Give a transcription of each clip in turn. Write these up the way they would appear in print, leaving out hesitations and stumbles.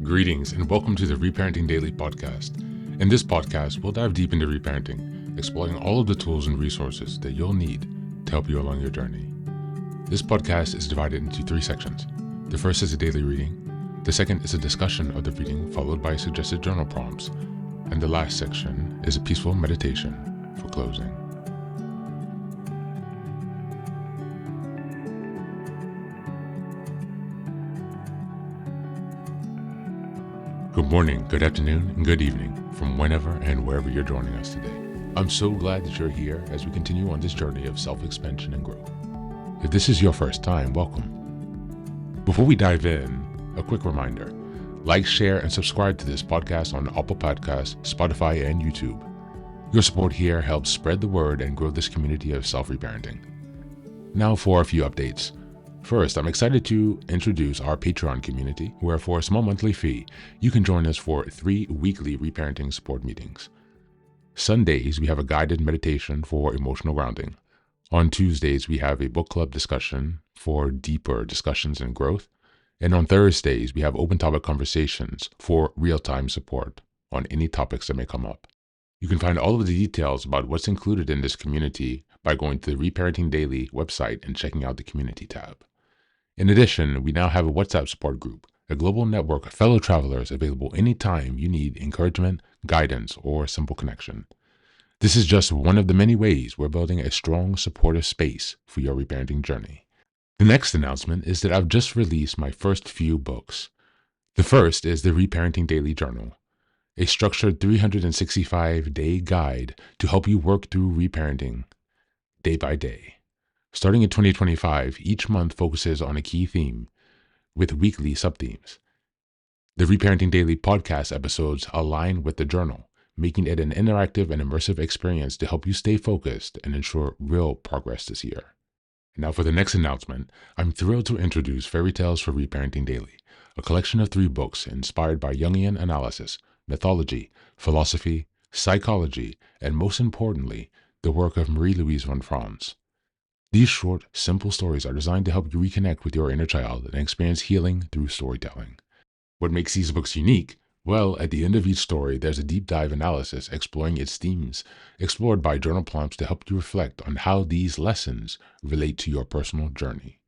Greetings and welcome to the Reparenting Daily podcast. In this podcast, we'll dive deep into reparenting, exploring all of the tools and resources that you'll need to help you along your journey. This podcast is divided into 3 sections. The first is a daily reading. The second is a discussion of the reading followed by suggested journal prompts. And the last section is a peaceful meditation for closing. Good morning, good afternoon, and good evening from whenever and wherever you're joining us today. I'm so glad that you're here as we continue on this journey of self-expansion and growth. If this is your first time, welcome. Before we dive in, a quick reminder. Like, share, and subscribe to this podcast on Apple Podcasts, Spotify, and YouTube. Your support here helps spread the word and grow this community of self-reparenting. Now for a few updates. First, I'm excited to introduce our Patreon community, where for a small monthly fee, you can join us for 3 weekly reparenting support meetings. Sundays, we have a guided meditation for emotional grounding. On Tuesdays, we have a book club discussion for deeper discussions and growth. And on Thursdays, we have open topic conversations for real-time support on any topics that may come up. You can find all of the details about what's included in this community by going to the Reparenting Daily website and checking out the community tab. In addition, we now have a WhatsApp support group, a global network of fellow travelers available anytime you need encouragement, guidance, or a simple connection. This is just one of the many ways we're building a strong, supportive space for your reparenting journey. The next announcement is that I've just released my first few books. The first is the Reparenting Daily Journal, a structured 365-day guide to help you work through reparenting day by day. Starting in 2025, each month focuses on a key theme with weekly sub-themes. The Reparenting Daily podcast episodes align with the journal, making it an interactive and immersive experience to help you stay focused and ensure real progress this year. Now for the next announcement, I'm thrilled to introduce Fairy Tales for Reparenting Daily, a collection of 3 books inspired by Jungian analysis, mythology, philosophy, psychology, and most importantly, the work of Marie-Louise von Franz. These short, simple stories are designed to help you reconnect with your inner child and experience healing through storytelling. What makes these books unique? Well, at the end of each story, there's a deep dive analysis exploring its themes, explored by journal prompts to help you reflect on how these lessons relate to your personal journey.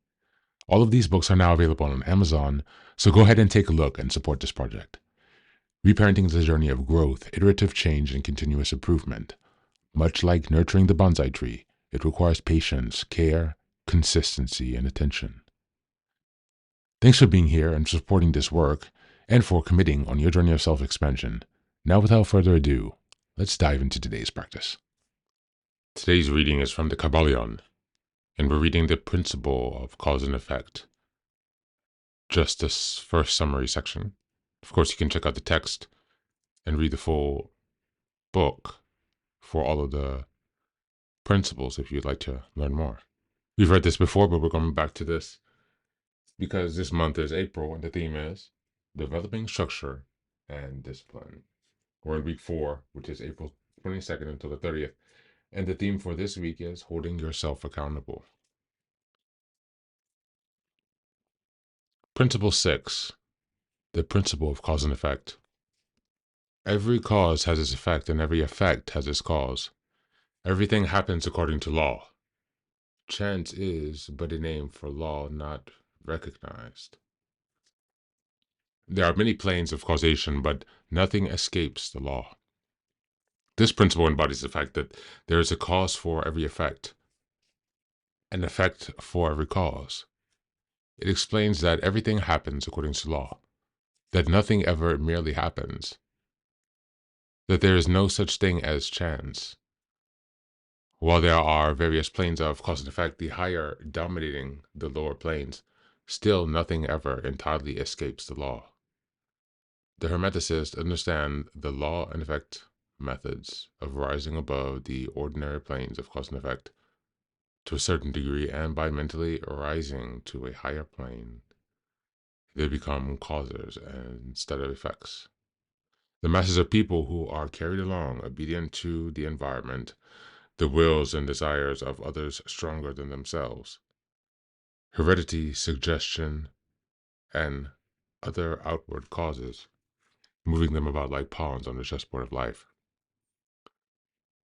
All of these books are now available on Amazon, so go ahead and take a look and support this project. Reparenting is a journey of growth, iterative change, and continuous improvement. Much like nurturing the bonsai tree, it requires patience, care, consistency, and attention. Thanks for being here and supporting this work, and for committing on your journey of self-expansion. Now, without further ado, let's dive into today's practice. Today's reading is from the Kybalion, and we're reading the principle of cause and effect. Just this first summary section. Of course, you can check out the text and read the full book for all of the principles if you'd like to learn more. We've read this before, but we're going back to this because this month is April and the theme is developing structure and discipline. We're in week 4, which is April 22nd until the 30th. And the theme for this week is holding yourself accountable. Principle 6, the principle of cause and effect. Every cause has its effect and every effect has its cause. Everything happens according to law. Chance is but a name for law not recognized. There are many planes of causation, but nothing escapes the law. This principle embodies the fact that there is a cause for every effect, an effect for every cause. It explains that everything happens according to law, that nothing ever merely happens, that there is no such thing as chance. While there are various planes of cause and effect, the higher dominating the lower planes, still nothing ever entirely escapes the law. The Hermeticists understand the law and effect methods of rising above the ordinary planes of cause and effect to a certain degree, and by mentally rising to a higher plane, they become causes instead of effects. The masses of people who are carried along, obedient to the environment, the wills and desires of others stronger than themselves. Heredity, suggestion, and other outward causes, moving them about like pawns on the chessboard of life.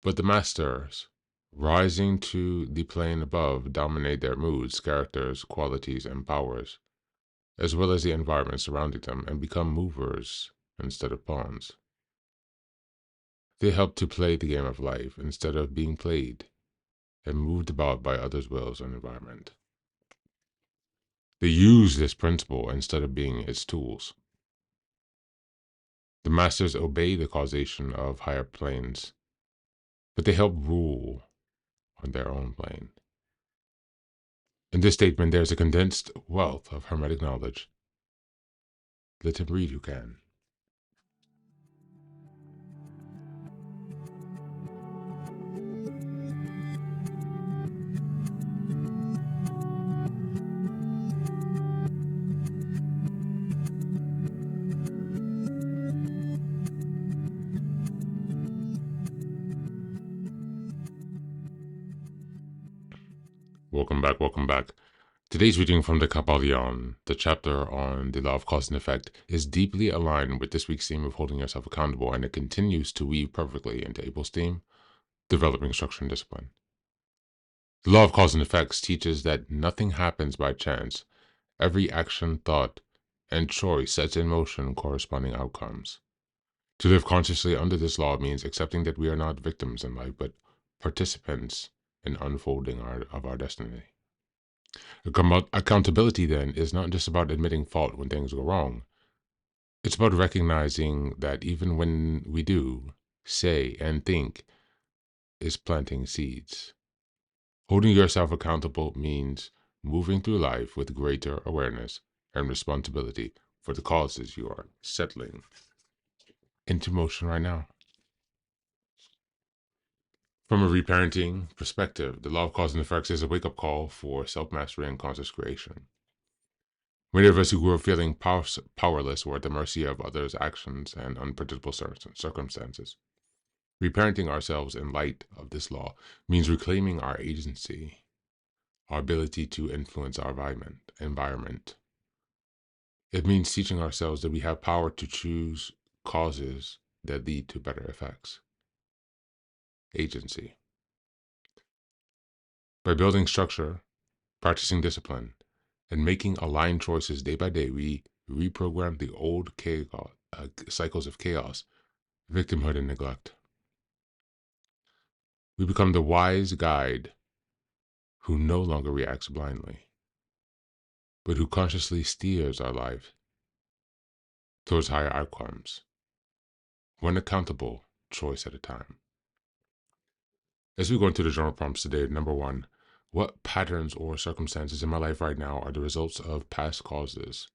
But the masters, rising to the plane above, dominate their moods, characters, qualities, and powers, as well as the environment surrounding them, and become movers instead of pawns. They help to play the game of life instead of being played and moved about by others' wills and environment. They use this principle instead of being its tools. The masters obey the causation of higher planes, but they help rule on their own plane. In this statement, there is a condensed wealth of hermetic knowledge. Let him read who can. Welcome back, welcome back. Today's reading from the Kabbalion, the chapter on the law of cause and effect, is deeply aligned with this week's theme of holding yourself accountable, and it continues to weave perfectly into April's theme, developing structure and discipline. The law of cause and effects teaches that nothing happens by chance. Every action, thought, and choice sets in motion corresponding outcomes. To live consciously under this law means accepting that we are not victims in life, but participants in unfolding of our destiny. Accountability, then, is not just about admitting fault when things go wrong. It's about recognizing that even when we do, say, and think, is planting seeds. Holding yourself accountable means moving through life with greater awareness and responsibility for the causes you are settling into motion right now. From a reparenting perspective, the law of cause and effects is a wake-up call for self-mastery and conscious creation. Many of us who grew up feeling powerless were at the mercy of others' actions and unpredictable circumstances. Reparenting ourselves in light of this law means reclaiming our agency, our ability to influence our environment. It means teaching ourselves that we have power to choose causes that lead to better effects. Agency. By building structure, practicing discipline, and making aligned choices day by day, we reprogram the old cycles of chaos, victimhood, and neglect. We become the wise guide who no longer reacts blindly, but who consciously steers our life towards higher outcomes, one accountable choice at a time. As we go into the journal prompts today, number 1, what patterns or circumstances in my life right now are the results of past causes,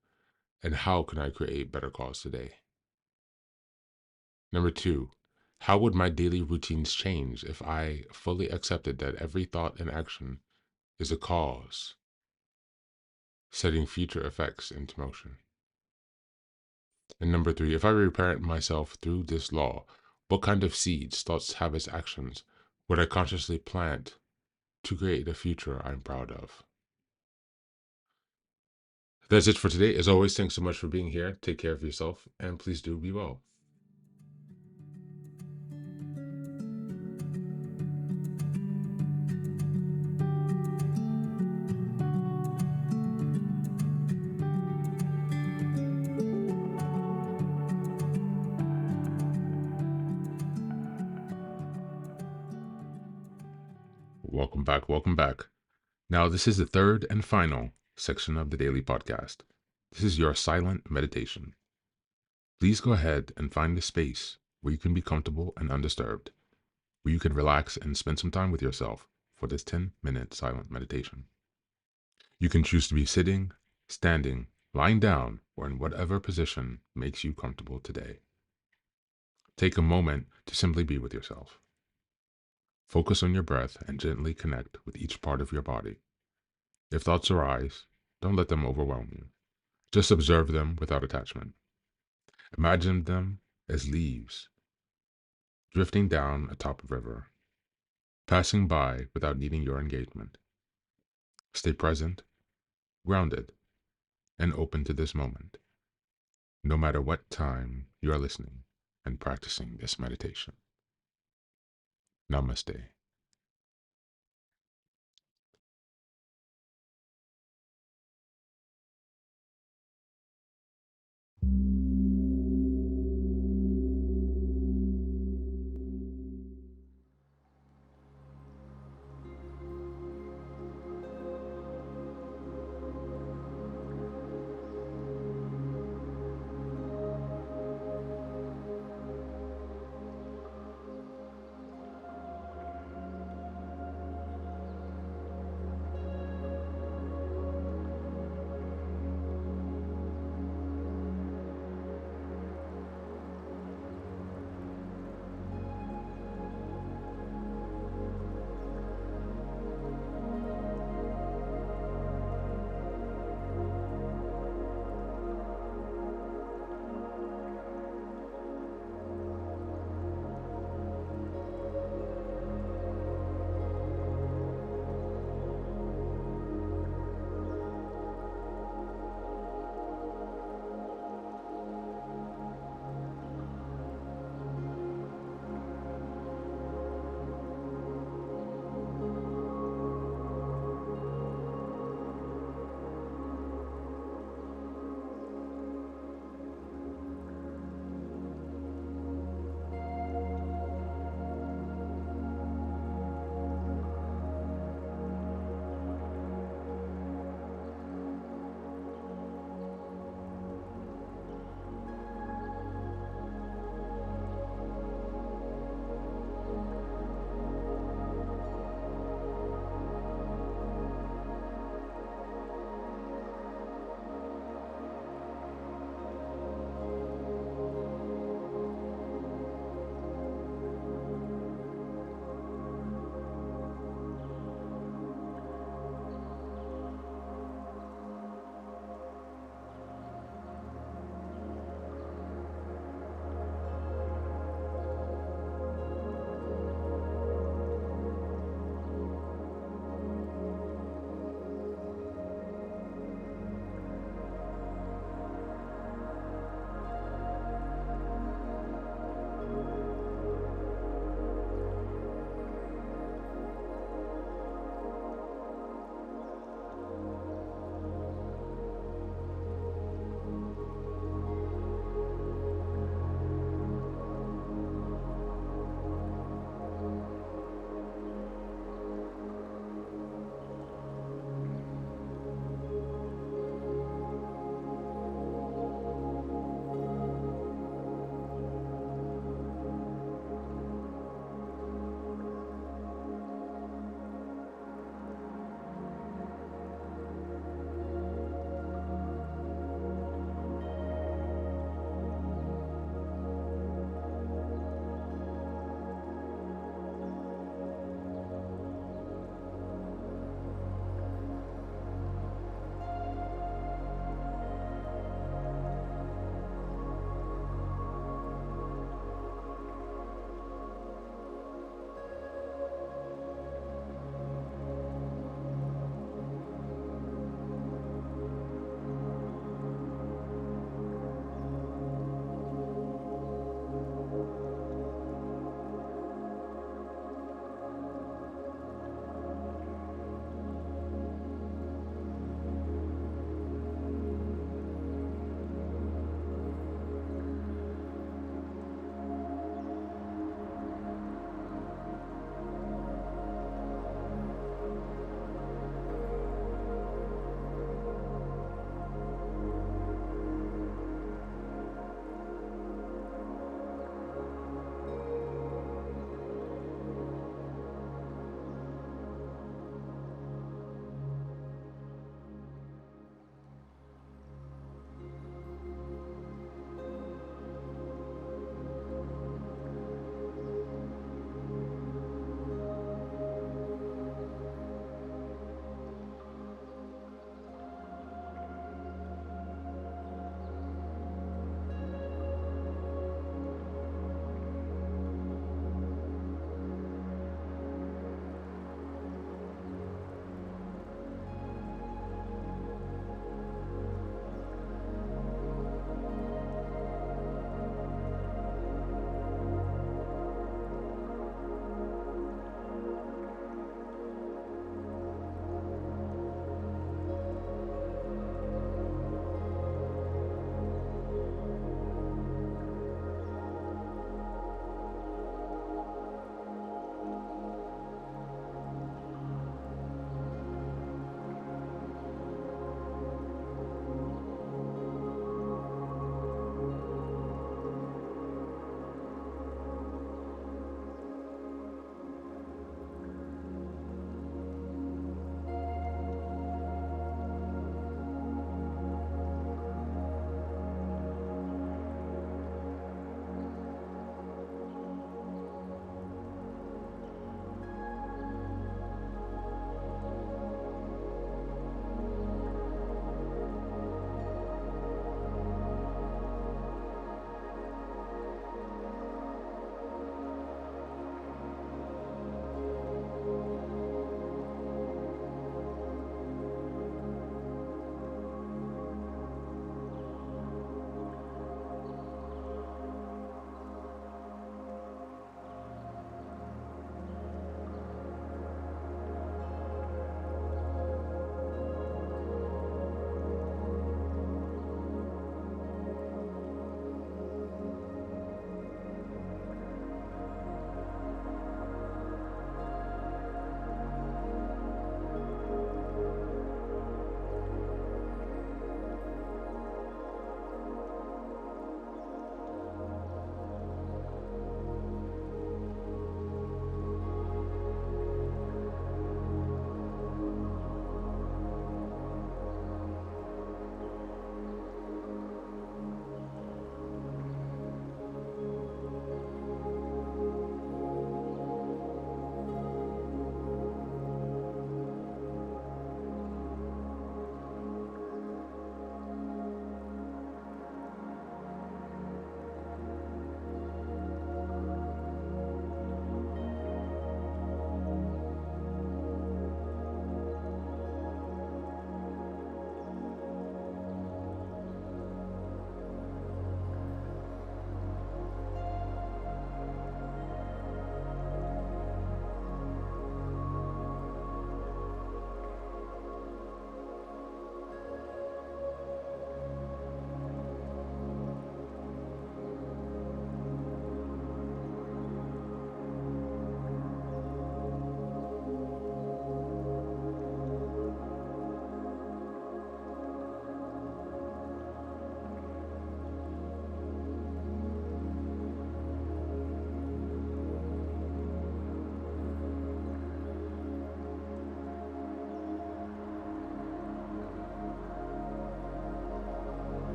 and how can I create better cause today? Number 2, how would my daily routines change if I fully accepted that every thought and action is a cause, setting future effects into motion? And number 3, if I reparent myself through this law, what kind of seeds, thoughts, habits, actions would I consciously plant to create a future I'm proud of? That's it for today. As always, thanks so much for being here. Take care of yourself, and please do be well. Welcome back. Welcome back. Now, this is the third and final section of the daily podcast. This is your silent meditation. Please go ahead and find a space where you can be comfortable and undisturbed, where you can relax and spend some time with yourself for this 10-minute silent meditation. You can choose to be sitting, standing, lying down, or in whatever position makes you comfortable today. Take a moment to simply be with yourself. Focus on your breath and gently connect with each part of your body. If thoughts arise, don't let them overwhelm you. Just observe them without attachment. Imagine them as leaves drifting down atop a river, passing by without needing your engagement. Stay present, grounded, and open to this moment. no matter what time you are listening and practicing this meditation. Namaste.